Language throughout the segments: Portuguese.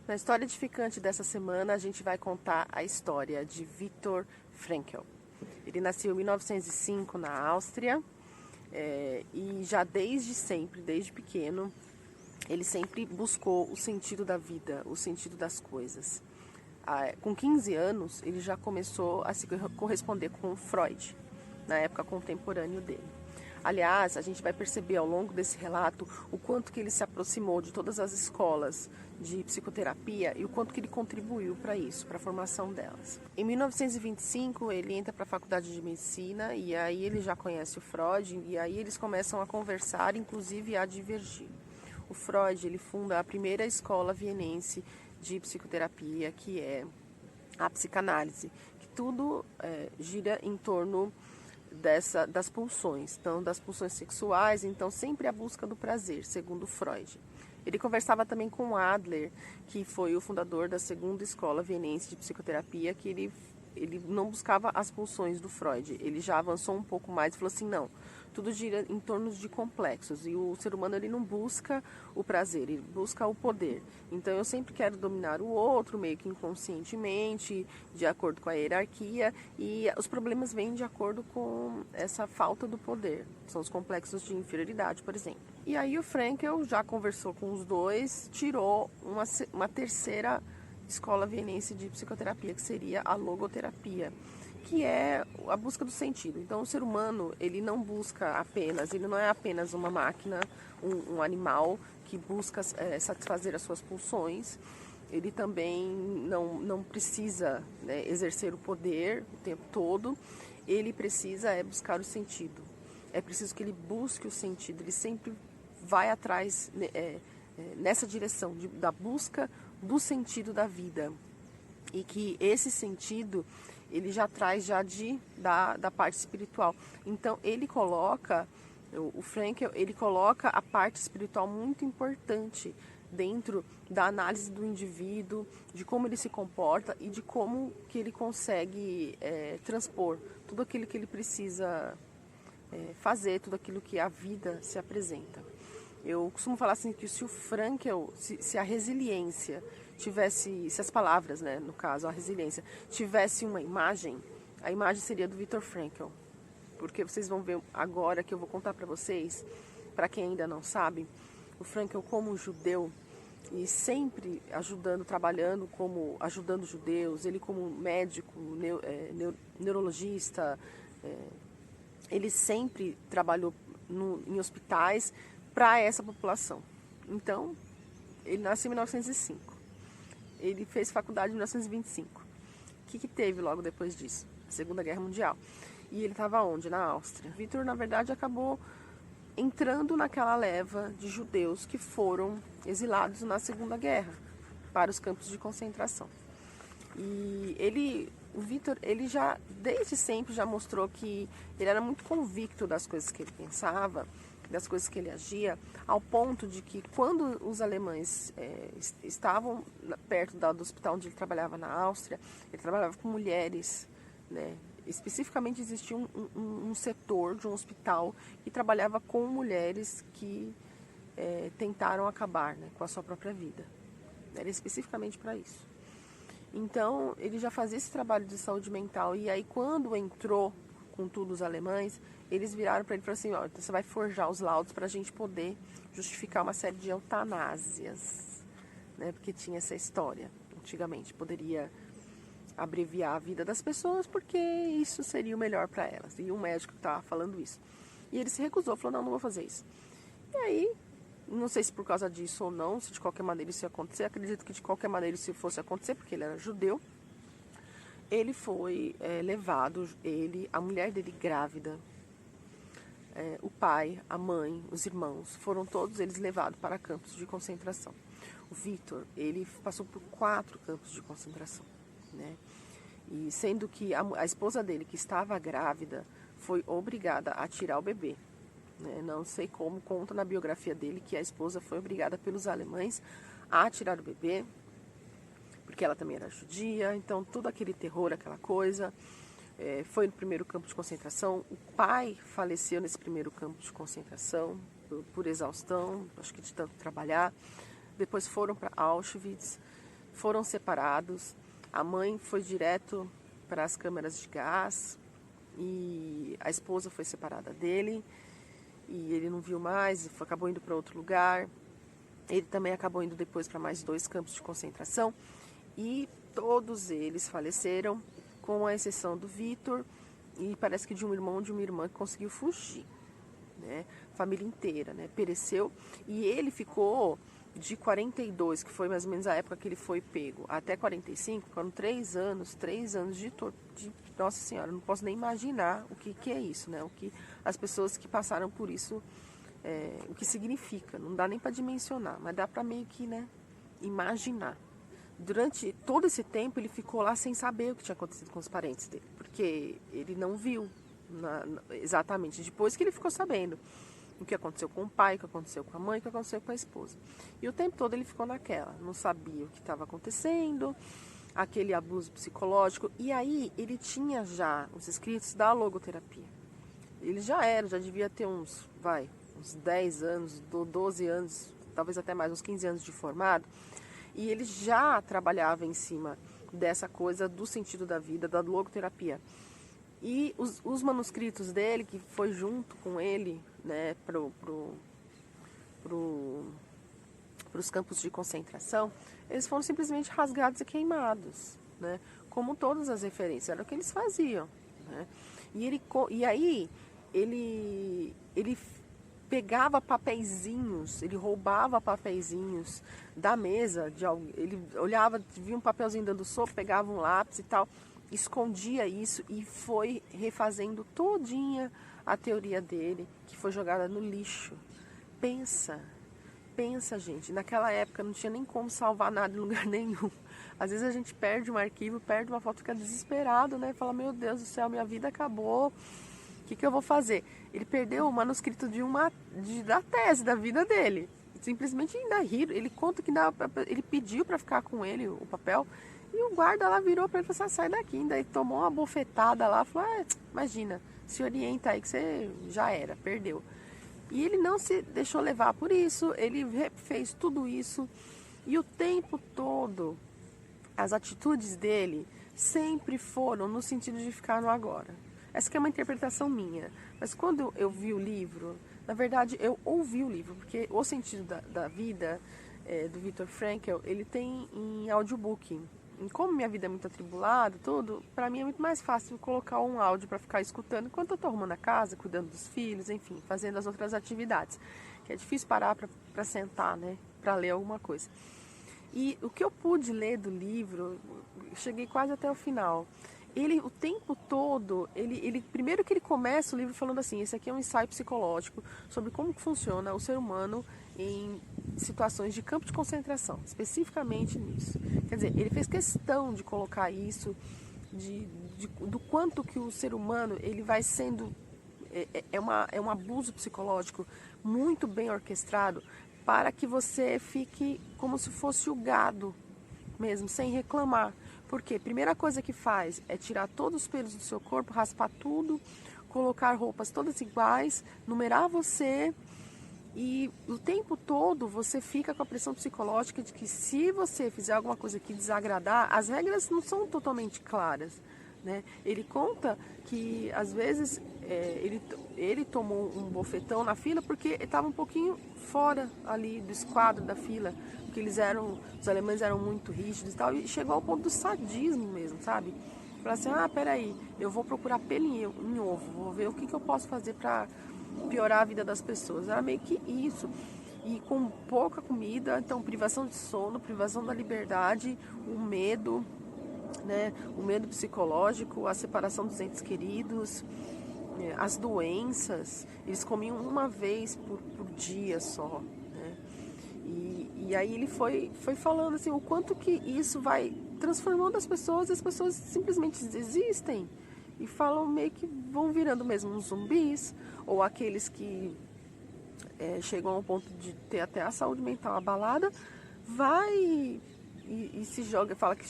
Na história edificante dessa semana, a gente vai contar a história de Viktor Frankl. Ele nasceu em 1905 na Áustria e já desde sempre, desde pequeno, ele sempre buscou o sentido da vida, o sentido das coisas. Com 15 anos, ele já começou a se corresponder com Freud, na época contemporâneo dele. Aliás, a gente vai perceber ao longo desse relato o quanto que ele se aproximou de todas as escolas de psicoterapia e o quanto que ele contribuiu para isso, para a formação delas. Em 1925, ele entra para a faculdade de medicina e aí ele já conhece o Freud e aí eles começam a conversar, inclusive a divergir. O Freud, ele funda a primeira escola vienense de psicoterapia, que é a psicanálise, que tudo gira em torno das pulsões, então das pulsões sexuais, então sempre a busca do prazer, segundo Freud. Ele conversava também com Adler, que foi o fundador da segunda escola vienense de psicoterapia, que ele não buscava as pulsões do Freud, ele já avançou um pouco mais e falou assim, não, tudo gira em torno de complexos e o ser humano ele não busca o prazer, ele busca o poder. Então eu sempre quero dominar o outro, meio que inconscientemente, de acordo com a hierarquia, e os problemas vêm de acordo com essa falta do poder. São os complexos de inferioridade, por exemplo. E aí o Frankl já conversou com os dois, tirou uma terceira escola vienense de psicoterapia, que seria a logoterapia, que é a busca do sentido. Então o ser humano, ele não busca apenas, ele não é apenas uma máquina, um animal que busca satisfazer as suas pulsões, ele também não precisa, né, exercer o poder o tempo todo, ele precisa buscar o sentido. É preciso que ele busque o sentido, ele sempre vai atrás nessa direção da busca do sentido da vida. E que esse sentido ele já traz da parte espiritual. Então ele coloca, o Frankl, ele coloca a parte espiritual muito importante dentro da análise do indivíduo, de como ele se comporta e de como que ele consegue transpor tudo aquilo que ele precisa fazer, tudo aquilo que a vida se apresenta. Eu costumo falar assim que se o Frankl, se a resiliência tivesse, se as palavras, né, no caso, a resiliência, tivesse uma imagem, a imagem seria do Viktor Frankl. Porque vocês vão ver agora que eu vou contar para vocês, para quem ainda não sabe, o Frankl como judeu, e sempre ajudando, trabalhando como ajudando judeus, ele como médico, neurologista, ele sempre trabalhou em hospitais para essa população. Então, ele nasceu em 1905. Ele fez faculdade em 1925. O que teve logo depois disso? A Segunda Guerra Mundial. E ele estava onde? Na Áustria. Viktor, na verdade, acabou entrando naquela leva de judeus que foram exilados na Segunda Guerra para os campos de concentração. E o Viktor, ele já, desde sempre, já mostrou que ele era muito convicto das coisas que ele pensava, das coisas que ele agia, ao ponto de que quando os alemães estavam perto do hospital onde ele trabalhava na Áustria, ele trabalhava com mulheres, né? Especificamente existia um setor de um hospital que trabalhava com mulheres que tentaram acabar, né, com a sua própria vida. Era especificamente para isso. Então, ele já fazia esse trabalho de saúde mental. E aí, quando entrou com tudo os alemães, eles viraram para ele e falaram assim, ó, então você vai forjar os laudos para a gente poder justificar uma série de eutanásias, né? Porque tinha essa história, antigamente, poderia abreviar a vida das pessoas porque isso seria o melhor para elas. E um médico estava falando isso. E ele se recusou, falou, não vou fazer isso. E aí, não sei se por causa disso ou não, se de qualquer maneira isso ia acontecer, acredito que de qualquer maneira isso fosse acontecer, porque ele era judeu. Ele foi levado, a mulher dele grávida, o pai, a mãe, os irmãos, foram todos eles levados para campos de concentração. O Viktor, ele passou por 4 campos de concentração, né? E sendo que a esposa dele, que estava grávida, foi obrigada a tirar o bebê. Né? Não sei como, conta na biografia dele que a esposa foi obrigada pelos alemães a tirar o bebê, porque ela também era judia, então todo aquele terror, aquela coisa. Foi no primeiro campo de concentração. O pai faleceu nesse primeiro campo de concentração por exaustão, acho que de tanto trabalhar. Depois foram para Auschwitz. foram separados. A mãe foi direto para as câmeras de gás e a esposa foi separada dele e ele não viu mais, acabou indo para outro lugar. Ele também acabou indo depois para mais 2 campos de concentração e todos eles faleceram, com a exceção do Victor e parece que de um irmão ou de uma irmã que conseguiu fugir, né? Família inteira, né? Pereceu e ele ficou de 42, que foi mais ou menos a época que ele foi pego, até 45, foram 3 anos de Nossa Senhora, não posso nem imaginar o que é isso, né? O que as pessoas que passaram por isso, o que significa, não dá nem para dimensionar, mas dá para meio que, né, imaginar. Durante todo esse tempo ele ficou lá sem saber o que tinha acontecido com os parentes dele, porque ele não viu exatamente depois que ele ficou sabendo o que aconteceu com o pai, o que aconteceu com a mãe, o que aconteceu com a esposa. E o tempo todo ele ficou naquela, não sabia o que estava acontecendo, aquele abuso psicológico. E aí ele tinha já os escritos da logoterapia. Ele já devia ter uns 10 anos, 12 anos, talvez até mais, uns 15 anos de formado. E ele já trabalhava em cima dessa coisa do sentido da vida, da logoterapia. E os manuscritos dele, que foi junto com ele, né, pros campos de concentração, eles foram simplesmente rasgados e queimados, né, como todas as referências, era o que eles faziam, né. E aí ele pegava papeizinhos, ele roubava papeizinhos da mesa, ele olhava, via um papelzinho dando sopa, pegava um lápis e tal, escondia isso e foi refazendo todinha a teoria dele, que foi jogada no lixo. Pensa, gente, naquela época não tinha nem como salvar nada em lugar nenhum. Às vezes a gente perde um arquivo, perde uma foto, fica desesperado, né? Fala, meu Deus do céu, minha vida acabou, o que eu vou fazer? Ele perdeu o manuscrito da tese da vida dele. Simplesmente ainda riram. Ele conta que ele pediu para ficar com ele o papel. E o guarda lá virou para ele e falou assim, sai daqui. Ainda ele tomou uma bofetada lá. Falou, imagina, se orienta aí que você já era, perdeu. E ele não se deixou levar por isso. Ele fez tudo isso. E o tempo todo, as atitudes dele sempre foram no sentido de ficar no agora. Essa que é uma interpretação minha. Mas quando eu vi o livro, na verdade eu ouvi o livro, porque O Sentido da Vida, do Viktor Frankl, ele tem em audiobook. E como minha vida é muito atribulada, tudo, para mim é muito mais fácil colocar um áudio para ficar escutando enquanto eu estou arrumando a casa, cuidando dos filhos, enfim, fazendo as outras atividades. Que é difícil parar para sentar, né, para ler alguma coisa. E o que eu pude ler do livro, cheguei quase até o final. Ele, o tempo todo, primeiro que ele começa o livro falando assim, esse aqui é um ensaio psicológico sobre como funciona o ser humano em situações de campo de concentração, especificamente nisso. Quer dizer, ele fez questão de colocar isso, do quanto que o ser humano ele vai sendo, é um abuso psicológico muito bem orquestrado para que você fique como se fosse o gado mesmo, sem reclamar. Porque a primeira coisa que faz é tirar todos os pelos do seu corpo, raspar tudo, colocar roupas todas iguais, numerar você e o tempo todo você fica com a pressão psicológica de que se você fizer alguma coisa que desagradar, as regras não são totalmente claras, né? Ele conta que às vezes ele tomou um bofetão na fila porque ele estava um pouquinho fora ali do esquadro da fila, porque os alemães eram muito rígidos e tal, e chegou ao ponto do sadismo mesmo, sabe? Falar assim, peraí, eu vou procurar pelo em ovo, vou ver o que eu posso fazer para piorar a vida das pessoas. Era meio que isso. E com pouca comida, então privação de sono, privação da liberdade, o medo, né? O medo psicológico, a separação dos entes queridos, as doenças. Eles comiam uma vez por dia só, né? E aí ele foi falando assim, o quanto que isso vai transformando as pessoas simplesmente desistem e falam, meio que vão virando mesmo uns zumbis, ou aqueles que chegam ao ponto de ter até a saúde mental abalada, vai e se joga, fala que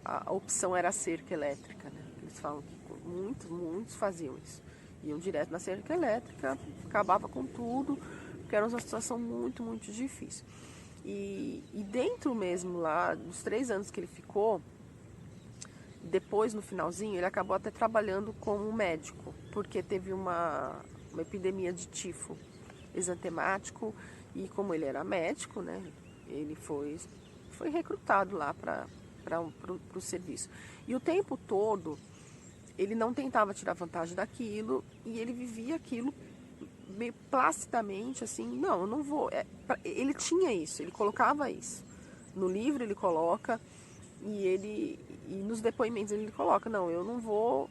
a opção era a cerca elétrica, né? Eles falam que muitos faziam isso. Iam direto na cerca elétrica, acabava com tudo, porque era uma situação muito, muito difícil. E dentro mesmo lá, dos 3 anos que ele ficou, depois no finalzinho, ele acabou até trabalhando como médico, porque teve uma epidemia de tifo exantemático, e como ele era médico, né, ele foi recrutado lá para o serviço. E o tempo todo, ele não tentava tirar vantagem daquilo, e ele vivia aquilo meio placidamente, assim, não, eu não vou. Ele tinha isso, ele colocava isso. No livro ele coloca, e nos depoimentos ele coloca, não, eu não vou.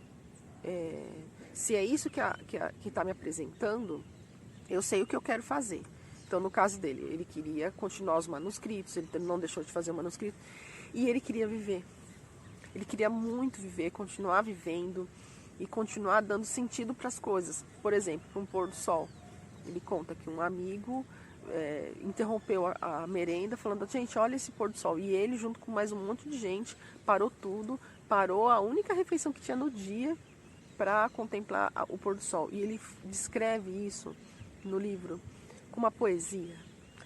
Se é isso que está me apresentando, eu sei o que eu quero fazer. Então, no caso dele, ele queria continuar os manuscritos, ele não deixou de fazer o manuscrito, e ele queria viver. Ele queria muito viver, continuar vivendo e continuar dando sentido para as coisas. Por exemplo, para um pôr do sol. Ele conta que um amigo interrompeu a merenda falando, gente, olha esse pôr do sol. E ele, junto com mais um monte de gente, parou tudo, parou a única refeição que tinha no dia para contemplar o pôr do sol. E ele descreve isso no livro com uma poesia.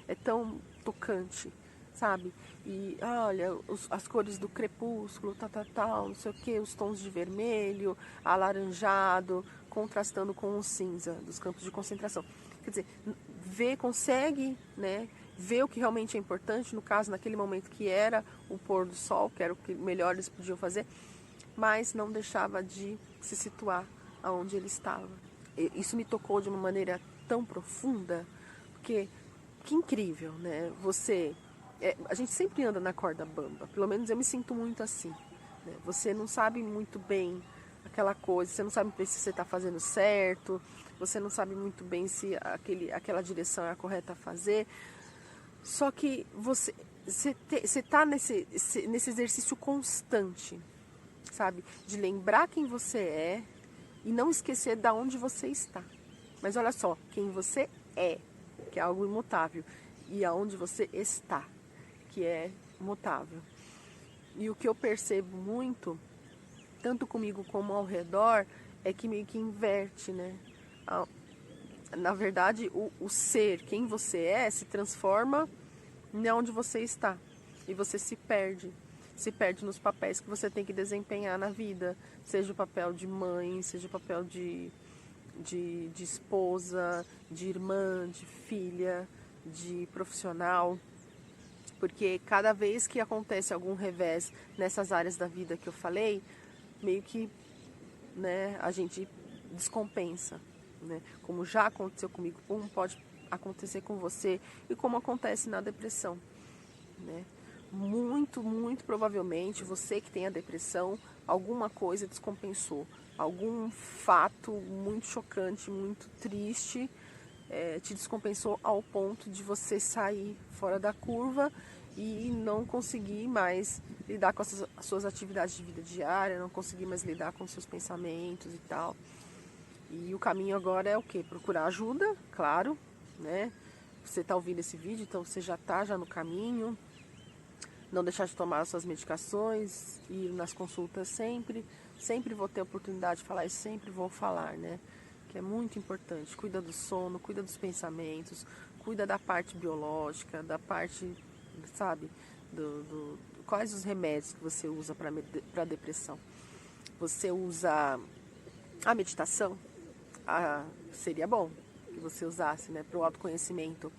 É tão tocante, sabe? E olha, as cores do crepúsculo, tal, não sei o que, os tons de vermelho, alaranjado, contrastando com o cinza dos campos de concentração. Quer dizer, consegue, né, ver o que realmente é importante, no caso, naquele momento que era o pôr do sol, que era o que melhor eles podiam fazer, mas não deixava de se situar aonde ele estava. Isso me tocou de uma maneira tão profunda, porque que incrível, né? A gente sempre anda na corda bamba, pelo menos eu me sinto muito assim, né? Você não sabe muito bem aquela coisa, você não sabe bem se você está fazendo certo, você não sabe muito bem se aquela direção é a correta a fazer, só que você está nesse exercício constante, sabe? De lembrar quem você é e não esquecer de onde você está. Mas olha só, quem você é, que é algo imutável, e aonde você está, que é mutável. E o que eu percebo muito, tanto comigo como ao redor, é que meio que inverte, né? Na verdade, o ser, quem você é, se transforma em onde você está. E você se perde nos papéis que você tem que desempenhar na vida. Seja o papel de mãe, seja o papel de esposa, de irmã, de filha, de profissional. Porque cada vez que acontece algum revés nessas áreas da vida que eu falei, meio que, né, a gente descompensa, né? Como já aconteceu comigo, como pode acontecer com você e como acontece na depressão, né? Muito, muito provavelmente você que tem a depressão, alguma coisa descompensou, algum fato muito chocante, muito triste, te descompensou ao ponto de você sair fora da curva e não conseguir mais lidar com as suas atividades de vida diária, não conseguir mais lidar com os seus pensamentos e tal. E o caminho agora é o quê? Procurar ajuda, claro, né? Você está ouvindo esse vídeo, então você já está no caminho. Não deixar de tomar as suas medicações, ir nas consultas sempre. Sempre vou ter a oportunidade de falar e sempre vou falar, né? Que é muito importante. Cuida do sono, cuida dos pensamentos, cuida da parte biológica, da parte, sabe, quais os remédios que você usa para depressão. Você usa a meditação? Seria bom que você usasse, né, para o autoconhecimento.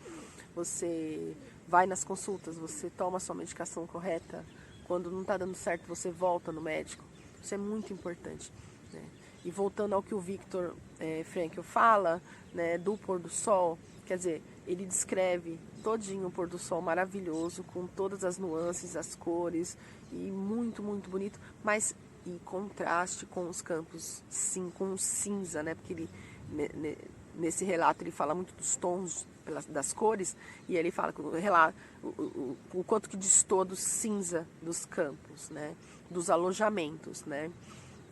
Você vai nas consultas, você toma a sua medicação correta. Quando não está dando certo, você volta no médico. Isso é muito importante, né? E voltando ao que o Viktor Frankl fala, né, do pôr do sol, quer dizer, ele descreve todinho o pôr do sol maravilhoso, com todas as nuances, as cores, e muito, muito bonito, mas em contraste com os campos, sim, com o cinza, né? Porque ele, nesse relato ele fala muito dos tons das cores, e ele fala o quanto que destoa do cinza dos campos, né? Dos alojamentos, né?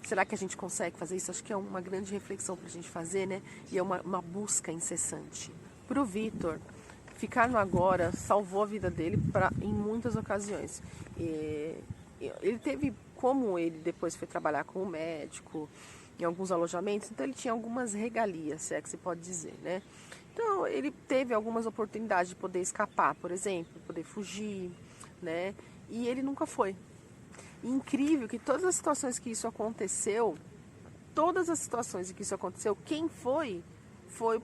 Será que a gente consegue fazer isso? Acho que é uma grande reflexão para a gente fazer, né? E é uma busca incessante. Para o Viktor, ficar no agora salvou a vida dele em muitas ocasiões. Ele teve, como ele depois foi trabalhar como médico em alguns alojamentos, então ele tinha algumas regalias, se é que se pode dizer, né? Então, ele teve algumas oportunidades de poder escapar, por exemplo, poder fugir, né? E ele nunca foi. E incrível que todas as situações que isso aconteceu, quem foi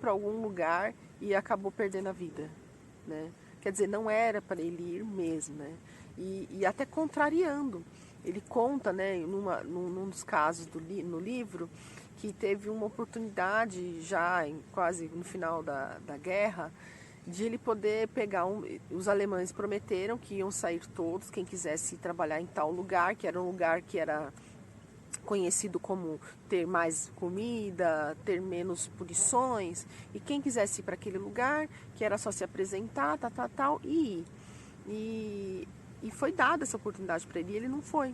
para algum lugar e acabou perdendo a vida, né? Quer dizer, não era para ele ir mesmo, né? E até contrariando. Ele conta, né, num dos casos no livro, que teve uma oportunidade já quase no final da guerra, de ele poder pegar os alemães prometeram que iam sair todos, quem quisesse trabalhar em tal lugar, que era um lugar que era conhecido como ter mais comida, ter menos punições, e quem quisesse ir para aquele lugar, que era só se apresentar, e ir. E foi dada essa oportunidade para ele e ele não foi.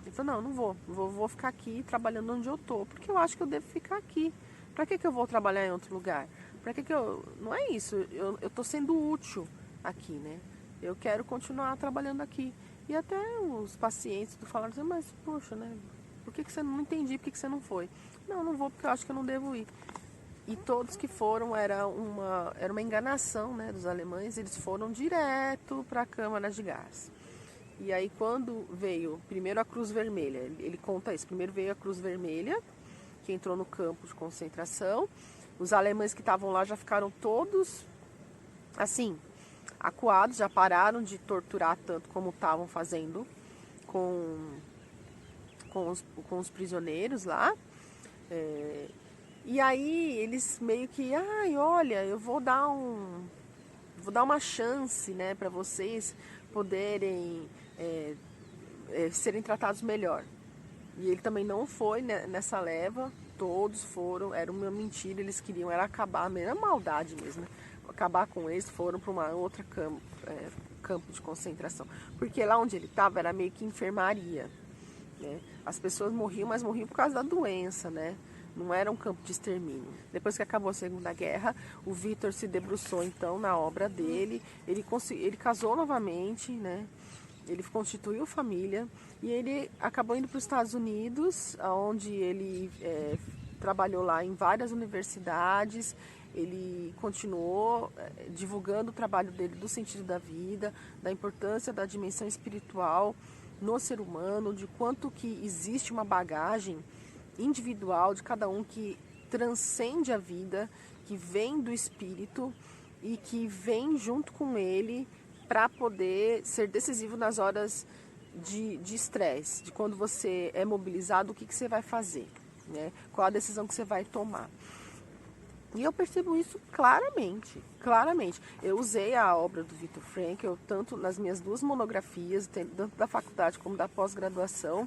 Ele falou, não vou ficar aqui trabalhando onde eu estou, porque eu acho que eu devo ficar aqui. Para que eu vou trabalhar em outro lugar? Para que eu... Não é isso, eu estou sendo útil aqui, né? Eu quero continuar trabalhando aqui. E até os pacientes falaram assim, mas poxa, né? Por que você não entendi, por que você não foi? Não vou porque eu acho que eu não devo ir. E todos que foram, era uma enganação, né, dos alemães, eles foram direto para a câmara de gás. E aí quando veio primeiro a Cruz Vermelha, ele conta isso, primeiro veio a Cruz Vermelha, que entrou no campo de concentração, os alemães que estavam lá já ficaram todos, assim, acuados, já pararam de torturar tanto como estavam fazendo com os prisioneiros lá. E aí eles meio que, olha, eu vou dar uma chance, né, para vocês poderem serem tratados melhor. E ele também não foi, né, nessa leva, todos foram, era uma mentira, eles queriam era acabar, era maldade mesmo, né? Acabar com eles, foram para uma outra campo de concentração. Porque lá onde ele estava era meio que enfermaria, né? As pessoas morriam, mas morriam por causa da doença, né? Não era um campo de extermínio. Depois que acabou a Segunda Guerra, o Victor se debruçou então na obra dele, ele casou novamente, né? Ele constituiu família e ele acabou indo para os Estados Unidos, onde ele trabalhou lá em várias universidades. Ele continuou divulgando o trabalho dele do sentido da vida, da importância da dimensão espiritual no ser humano, de quanto que existe uma bagagem individual de cada um que transcende a vida, que vem do espírito e que vem junto com ele para poder ser decisivo nas horas de estresse, de quando você é mobilizado, o que você vai fazer, né? Qual a decisão que você vai tomar. E eu percebo isso claramente. Eu usei a obra do Viktor Frankl, tanto nas minhas duas monografias, tanto da faculdade como da pós-graduação,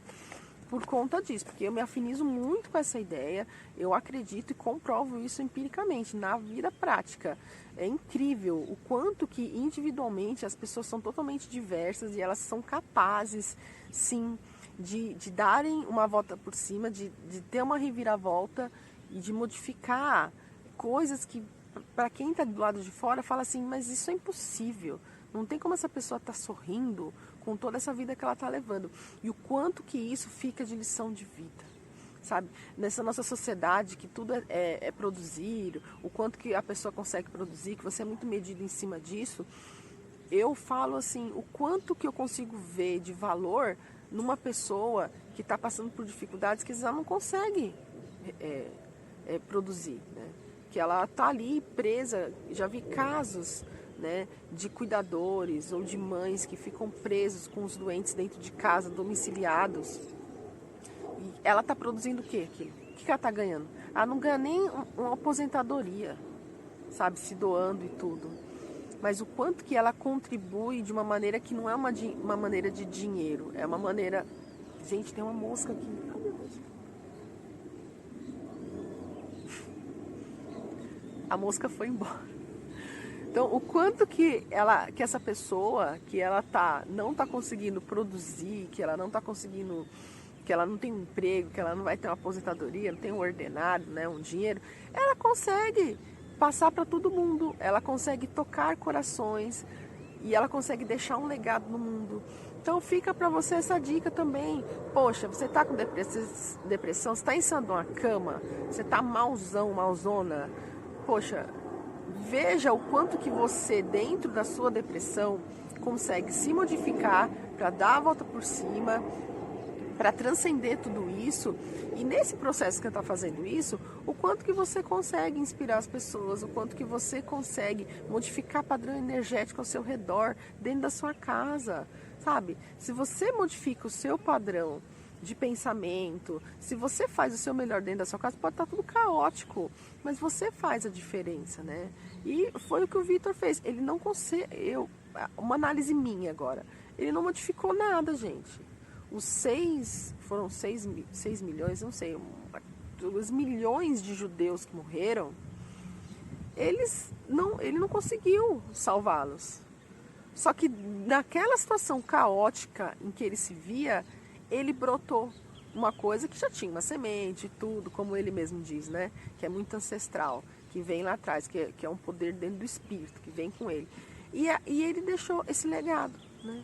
por conta disso, porque eu me afinizo muito com essa ideia, eu acredito e comprovo isso empiricamente, na vida prática. É incrível o quanto que individualmente as pessoas são totalmente diversas e elas são capazes, sim, de darem uma volta por cima, de ter uma reviravolta e de modificar coisas que, para quem está do lado de fora, fala assim, mas isso é impossível. Não tem como essa pessoa estar sorrindo com toda essa vida que ela está levando. E o quanto que isso fica de lição de vida, sabe? Nessa nossa sociedade que tudo é produzir, o quanto que a pessoa consegue produzir, que você é muito medido em cima disso, eu falo assim, o quanto que eu consigo ver de valor numa pessoa que está passando por dificuldades que ela não consegue produzir, né? Que ela está ali presa, já vi casos, né, de cuidadores ou de mães que ficam presos com os doentes dentro de casa, domiciliados. E ela está produzindo o quê? O que ela está ganhando? Ela não ganha nem uma aposentadoria, sabe, se doando e tudo. Mas o quanto que ela contribui de uma maneira que não é uma maneira de dinheiro, é uma maneira... Gente, tem uma mosca aqui. Oh, meu Deus. A mosca foi embora. Então, o quanto que essa pessoa, que ela não está conseguindo produzir, que ela não está conseguindo, que ela não tem um emprego, que ela não vai ter uma aposentadoria, não tem um ordenado, né, um dinheiro, ela consegue passar para todo mundo, ela consegue tocar corações e ela consegue deixar um legado no mundo. Então, fica para você essa dica também. Poxa, você está com depressão, você está em cima de uma cama, você está malzona, poxa, veja o quanto que você, dentro da sua depressão, consegue se modificar para dar a volta por cima, para transcender tudo isso. E nesse processo que você está fazendo isso, o quanto que você consegue inspirar as pessoas, o quanto que você consegue modificar padrão energético ao seu redor, dentro da sua casa, sabe? Se você modifica o seu padrão de pensamento, se você faz o seu melhor dentro da sua casa, pode estar tudo caótico, mas você faz a diferença, né? E foi o que o Vitor fez. Ele não consegue, uma análise minha agora, ele não modificou nada, gente. Foram 6 milhões, não sei, os milhões de judeus que morreram, ele não conseguiu salvá-los. Só que naquela situação caótica em que ele se via, ele brotou uma coisa que já tinha uma semente e tudo, como ele mesmo diz, né? Que é muito ancestral, que vem lá atrás, que é um poder dentro do espírito, que vem com ele. E ele deixou esse legado, né?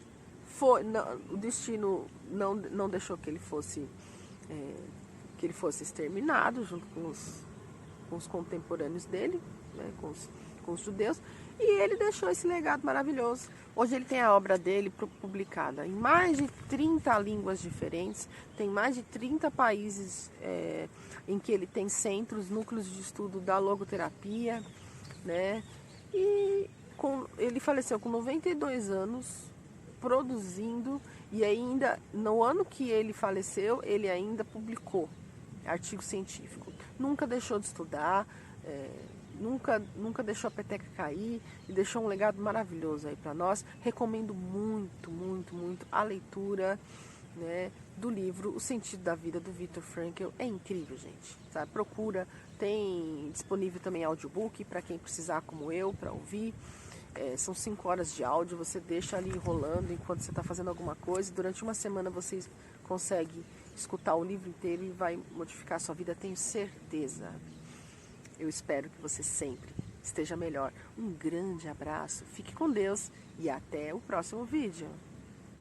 O destino não deixou que ele fosse exterminado junto com os contemporâneos dele, né, com os judeus, e ele deixou esse legado maravilhoso. Hoje ele tem a obra dele publicada em mais de 30 línguas diferentes, tem mais de 30 países em que ele tem centros, núcleos de estudo da logoterapia, né? E ele faleceu com 92 anos, produzindo, e ainda no ano que ele faleceu, ele ainda publicou artigo científico. Nunca deixou de estudar, nunca deixou a peteca cair, e deixou um legado maravilhoso aí para nós. Recomendo muito, muito, muito a leitura, né, do livro O Sentido da Vida, do Viktor Frankl. É incrível, gente, sabe? Procura, tem disponível também audiobook para quem precisar, como eu, para ouvir. São 5 horas de áudio, você deixa ali rolando enquanto você está fazendo alguma coisa. Durante uma semana você consegue escutar o livro inteiro e vai modificar a sua vida, tenho certeza. Eu espero que você sempre esteja melhor. Um grande abraço, fique com Deus e até o próximo vídeo.